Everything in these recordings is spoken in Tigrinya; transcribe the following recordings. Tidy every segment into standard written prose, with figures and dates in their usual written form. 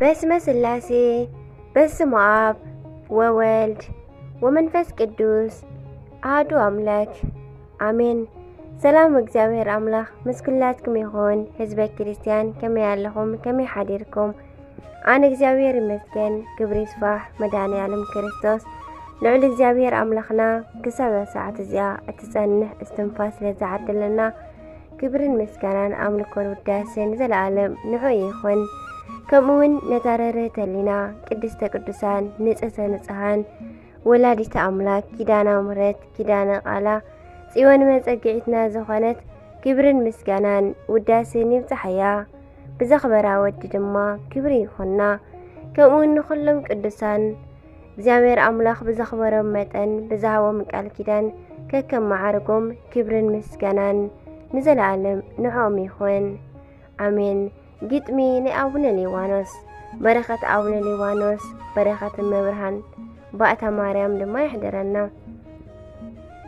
በስመ ሥላሴ በስመ አብ ወወልድ ወመንፈስ ቅዱስ አሐዱ አምላክ አሜን። ሰላም እግዚአብሔር አምላክ ምስኩላትኩም ይኹን። ህዝበ ክርስቲያን ከመይ ኣለኹም? ከመይ ሓዲርኩም? ኣነ እግዚአብሔር ይመስገን ክብሪ ይስፋሕ መድኃኔዓለም ክርስቶስ ልዑል እግዚአብሔር ኣምላኽና ክሳብ ሰዓት እዚኣ እትጸንሕ እስትንፋስ ስለዝዓድለና ክብርን ምስጋናን ኣምልኮን ውዳሴን ዘለዓለም ንዑ ይኹን። ከምኡውን ነታረርህት ህሊና ቅድስተ ቅዱሳን ንጽሕተ ንጹሓን ወላዲተ ኣምላክ ኪዳነ ምሕረት ኪዳነ ቃላ ጽዮን መጸጊዒትና ዝኾነት ክብርን ምስጋናን ውዳሴን ይብጽሕያ። ብዘኽበራ ወዲ ድማ ክብሪ ይኹንና። ከምኡውን ንኹሎም ቅዱሳን እግዚአብሔር ኣምላኽ ብዘኽበሮም መጠን ብዝሃቦም ቃል ኪዳን ከከም መዓርጎም ክብርን ምስጋናን ንዘለዓለም ንዖም ይኹን ኣሜን። ግጥሚ ናይ ኣቡነ ሊባኖስ በረኸት ኣቡነ ሊባኖስ በረኸት መብርሃን ባእታ ማርያም ድማ ይሕደረና።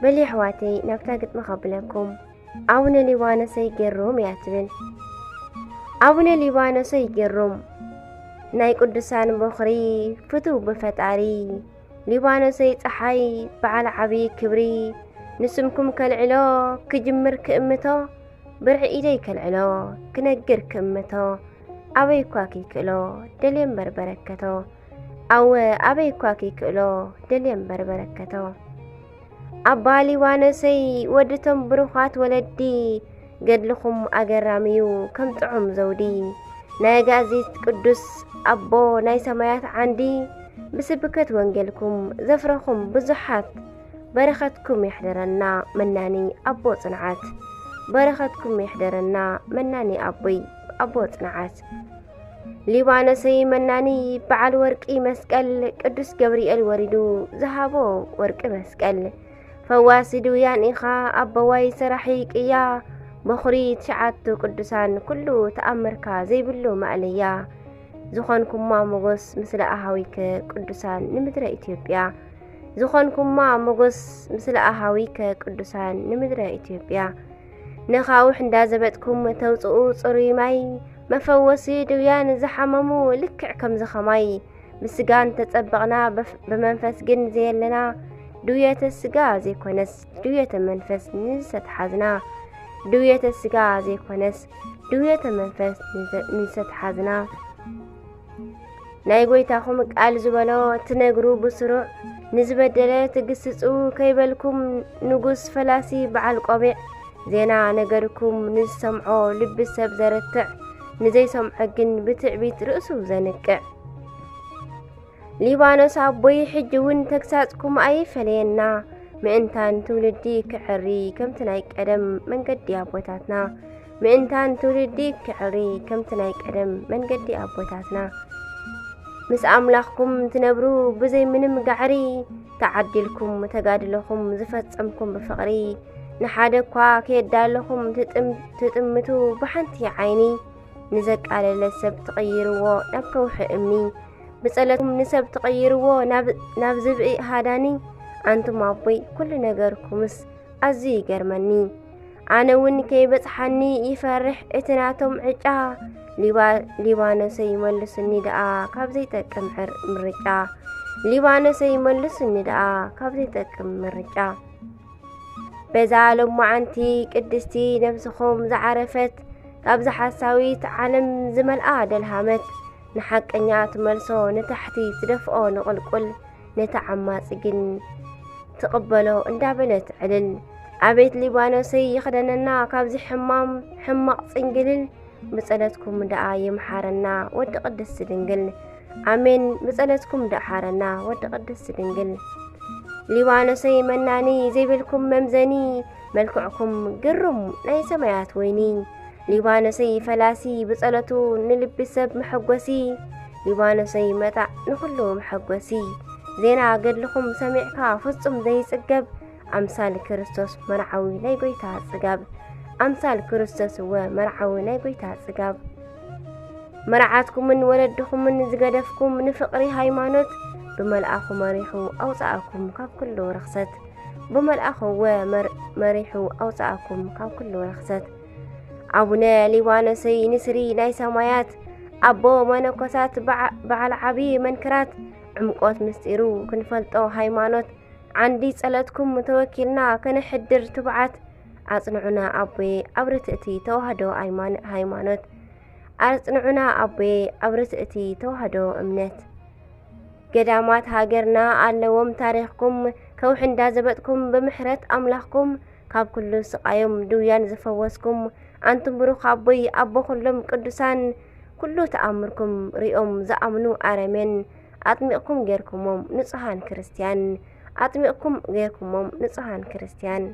በሊ ኣሕዋተይ ናብታ ግጥሚ ኸብለኩም። ኣቡነ ሊባኖሰይ ገሮም እያ ትብል። ኣቡነ ሊባኖሰይ ገሮም ናይ ቅዱሳን በኽሪ ፍቱው ብፈጣሪ ሊባኖሰይ ፀሓይ በዓል ዓብዪ ክብሪ ንስምኩም ከልዕሎ ክጅምር ክእምቶ ብርዒ ኢደይ ከልዕሎ ክነግር ክእምቶ ኣበይ እኳ ከይክእሎ ደልየ እምበር በረከቶ ኣወ ኣበይ እኳ ከይክእሎ ደልየ እምበር በረከቶ ኣባ ሊባኖሰይ ወድቶም ብሩኻት ወለዲ ገድልኹም ኣገራሚዩ ከም ጥዑም ዘውዲ ናይ ጋዜት ቅዱስ ኣቦ ናይ ሰማያት ዓንዲ ብስብከት ወንጌልኩም ዘፍረኹም ብዙሓት በረኸትኩም ይሕደረና መናኒ ኣቦ ጽንዓት በረኸትኩም ይሕደረና መናኒ ኣቦ ጽንዓት ሊባኖሰይ መናኒ በዓል ወርቂ መስቀል ቅዱስ ገብርኤል ወሪዱ ዝሃቦ ወርቂ መስቀል ፈዋሲ ድውያን ኢኻ ኣቦዋይ ሰራሒ ቅያ በኹሪ ትሽዓቱ ቅዱሳን ኩሉ ተኣምርካ ዘይብሉ ማዕለያ ዝኾንኩማ ሞጎስ ምስለ ኣሃዊከ ቅዱሳን ንምድረ ኢትዮጵያ ዝኾንኩማ ሞጎስ ምስለ ኣሃዊከ ቅዱሳን ንምድረ ኢትዮጵያ ነኻውሕ እንዳዘበጥኩም ተውፅኡ ጽሩይ ማይ መፈወሲ ድውያን ዝሓመሙ ልክዕ ከም ዝኸማይ ብስጋን ተጸበቕና ብመንፈስ ግን ዘየለና ድውየተ ስጋ ዘይኮነስ ድውየተ መንፈስ ንዝተተሓዝና ድውየተ ስጋ ዘይኮነስ ድውየተ መንፈስ ንዝተተሓዝና ናይ ጎይታኹም ቃል ዝበሎ ትነግሩ ብስሩዕ ንዝበደለ ትግስጹ ከይበልኩም ንጉስ ፈላሲ በዓል ቆቢዕ ዜና ነገርኩም ንዝሰምዖ ልቢ ሰብ ዘርትዕ ንዘይሰምዖ ግን ብትዕቢት ርእሱ ዘንቅዕ ሊባኖስ ኣቦይ ሕጂ እውን ተግሳጽኩም ኣይፈለየና ምእንታን ትውልዲ ክዕሪ ከምቲ ናይ ቀደም መንገዲ ኣቦታትና ምእንታን ትውልዲ ክዕሪ ከምቲ ናይ ቀደም መንገዲ ኣቦታትና ምስ ኣምላኽኩም ትነብሩ ብዘይ ምንም ጋዕሪ ተዓዲልኩም ተጋድለኹም ዝፈጸምኩም ብፍቕሪ ንሓደ እኳ ከየዳለኹም ትጥምቱ ብሓንቲ ዓይኒ ንዘቃለለ ሰብ ተቐይርዎ ናብ ከውሒ እምኒ ብጸለትኩም ንሰብ ተቐይርዎ ናብ ዝብኢ ሃዳኒ ኣንቱም ኣቦይ ኩሉ ነገርኩምስ ኣዝዩ ይገርመኒ ኣነ እውን ከይበጽሓኒ ይፈርሕ እቲ ናቶም ዕጫ ሊባኖሰይ መልሱኒ ደኣ ካብ ዘይጠቅም ምርጫ ሊባኖሰይ መልሱኒ ደኣ ካብ ዘይጠቅም ምርጫ በዛ ሎማዓንቲ ቅድስቲ ነብስኹም ዝዓረፈት ካብ ዝሓሳዊት ዓለም ዝመልኣ ደልሃመት ንሓቀኛ ትመልሶ ንታሕቲ ትደፍኦ ንቕልቁል ነቲ ዓማፂ ግን ትቕበሎ እንዳበለት ዕልል ኣቤት ሊባኖሰይ ይኽደነና ካብዚ ሕማቕ ጽንግልል ብጸለትኩም ደኣ ይምሓረና ወዲ ቅድስቲ ድንግል ኣሜን ብጸለትኩም ደሓረና ወዲ ቅድስቲ ድንግል ሊባኖሰይ መናኒ ዘይብልኩም መምዘኒ መልክዕኩም ግሩም ናይ ሰማያት ወይኒ ሊባኖሰይ ፈላሲ ብጸለቱ ንልቢ ሰብ መሐጐሲ ሊባኖሰይ መጣዕ ንኹሉ መሐጐሲ ዜና ገድልኹም ሰሚዕካ ፍጹም ዘይጽገብ ኣምሳል ክርስቶስ መርዓዊ ናይ ጎይታ ጽጋብ ኣምሳል ክርስቶስ እወ መርዓዊ ናይ ጎይታ ጽጋብ መርዓትኩምን ወለድኹምን ዝገደፍኩም ንፍቕሪ ሃይማኖት بملأكم مريحو أوصاكم كاب كل رخصت بملأخو مريحو أوصاكم كاب كل رخصت عبنا ليوانسي نسري ناي سمايات أبو منكسات بعل عبي منكرات عمقات مستيرو كنفلطو هايمانوت عندي صلاتكم متوكلنا كنحدر تبعات أصنعنا أبي أبرتأتي توهدو هايمانوت أصنعنا أبي أبرتأتي توهدو أمنت قدامات هاجرنا ألوم تاريخكم كوحن دازبتكم بمحرة أملاخكم كاب كل سقايم دويان زفوسكم أنتم بروخ أبي أبو كلهم قدسان كله تأمركم ريوم زأمنو أرمين أطمئكم غيركم نصحان كريستيان أطمئكم غيركم نصحان كريستيان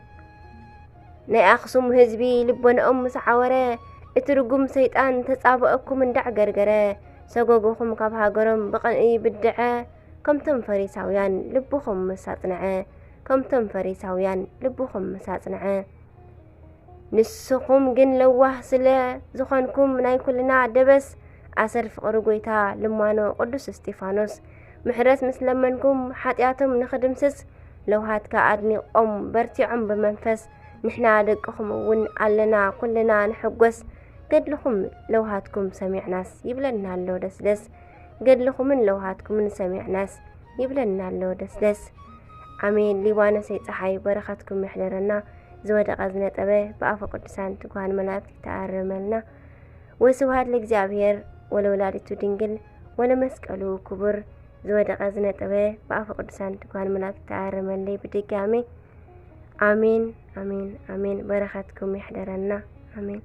ناي أخصم هزبي لبون مسعورة اترقم سيطان تتصابئكم اندع غرغرة سقوقكم كاب هاجرم بقنئي بدعة كمتم فريساويان لبوكم مساطنعة كمتم فريساويان لبوكم مساطنعة نسخم جن لوه سلا زخانكم ناي كلنا دبس أسر فقر قويتا لمانو قدس استيفانوس محرس مسلمنكم حاتياتم نخدم سس لو هاتك أدني برتي بمنفس نحنا دقكم ون علنا كلنا نحقوس قد لكم لو هاتكم سميع ناس يبلنا اللو دس قد لكم من لو هاتكم نسميع ناس يبلنا اللو دس عمين ليوانا سيتحي برختكم محضرنا زود غزنة أبي بأفا قدسان تكوان ملاك تأرملنا وسوهات لإግዚአብሔር ولولادته ድንግል ولመስቀሉ ክቡር زود غزنة أبي بأفا قدسان تكوان ملاك تأرملي بدقامي آمين آمين آمين برختكم محضرنا آمين